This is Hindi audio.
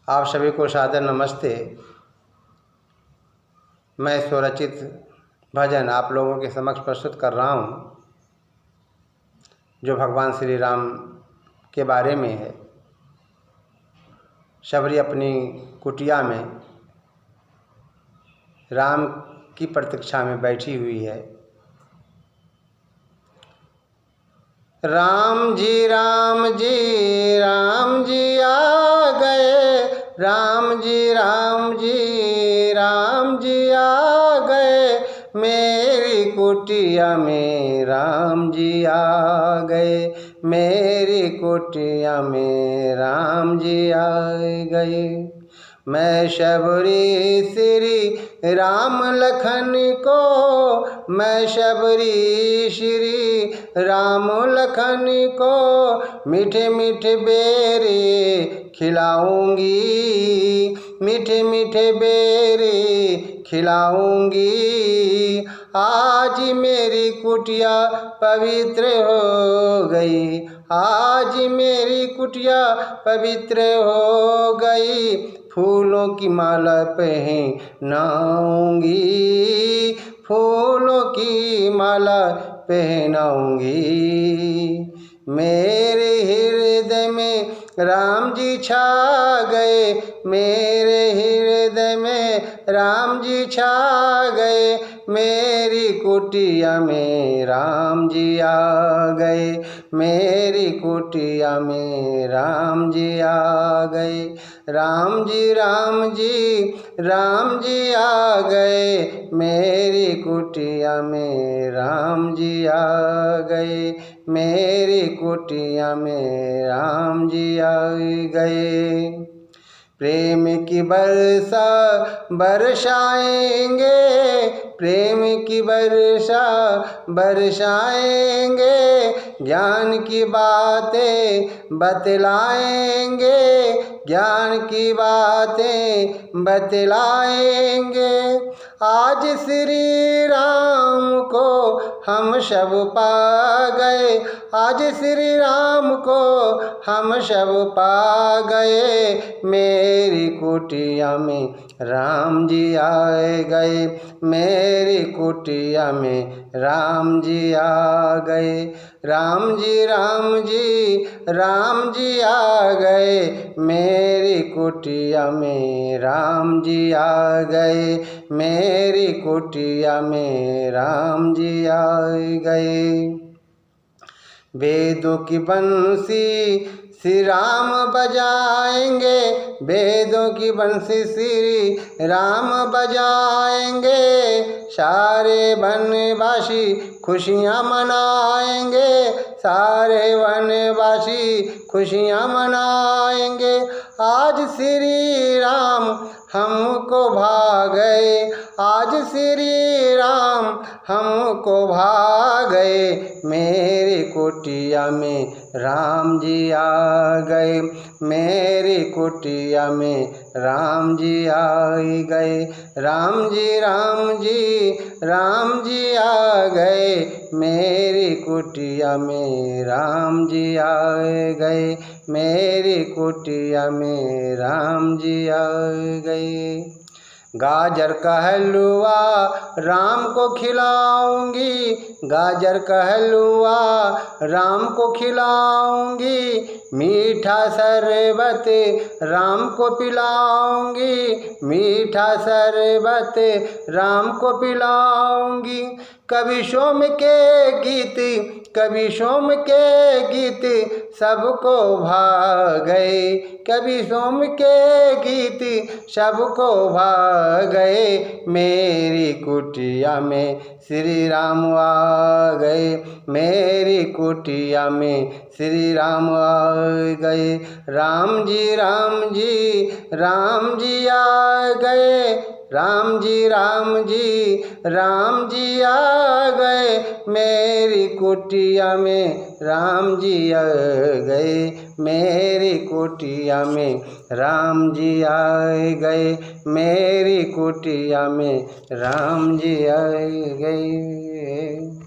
आप सभी को सादर नमस्ते। मैं स्वरचित भजन आप लोगों के समक्ष प्रस्तुत कर रहा हूँ, जो भगवान श्री राम के बारे में है। शबरी अपनी कुटिया में राम की प्रतीक्षा में बैठी हुई है। राम जी राम जी राम जी आ गए, राम जी राम जी राम जी आ गए, मेरी कुटिया में राम जी आ गए, मेरी कुटिया में राम जी आ गए। मैं शबरी श्री राम लखन को, मैं शबरी श्री राम लखन को मीठे मीठे बेरे खिलाऊंगी, मीठे मीठे बेरे खिलाऊंगी। आज मेरी कुटिया पवित्र हो गई, आज मेरी कुटिया पवित्र हो गई। फूलों की माला पहनाऊंगी, फूलों की माला पहनाऊंगी। मेरे हृदय में राम जी छा गए, मेरे हृदय में राम जी छा गए, मेरी कुटिया में राम जी आ गए, मेरी कुटिया में राम जी आ गए। राम जी राम जी राम जी आ गए, मेरी कुटिया में राम जी आ गए, मेरी कुटिया में राम जी आ गए। प्रेम की वर्षा बरसाएंगे, प्रेम की वर्षा बरसाएंगे, ज्ञान की बातें बतलाएंगे, ज्ञान की बातें बतलाएंगे। आज श्री राम को हम सब पा गए, आज श्री राम को हम सब पा गए, मेरी कुटिया में राम जी आए गए, मेरी कुटिया में राम जी आ गए। राम जी राम जी राम जी आ गए, मेरी कुटिया में राम जी आ गए, मेरी कुटिया में राम जी आ गए। वेदों की बंसी श्री राम बजाएंगे, वेदों की बंसी श्री राम बजाएंगे, सारे वनवासी खुशियाँ मनाएंगे, सारे वनवासी खुशियाँ मनाएंगे। आज श्री राम हमको भा गए, आज श्री राम हमको भा गए, मेरी कुटिया में राम जी आ गए, मेरी कुटिया में राम जी आ गए। राम जी राम जी राम जी आ गए, मेरी कुटिया में राम जी आ गए, मेरी कुटिया में राम जी आ गए। गाजर का हलवा राम को खिलाऊंगी, गाजर का हलवा राम को खिलाऊंगी, मीठा शरबत राम को पिलाऊंगी, मीठा शरबत राम को पिलाऊंगी। कभी सोम के गीत, कभी सोम के गीत सबको भा गए, कभी सोम के गीत सबको भा गए, मेरी कुटिया में श्री राम आ गए, मेरी कुटिया में श्री राम आ गए। राम जी राम जी राम जी आ गए, राम जी राम जी राम जी आ गए, मेरी कुटिया में राम जी आ गए, मेरी कुटिया में राम जी आ गए, मेरी कुटिया में राम जी आ गए।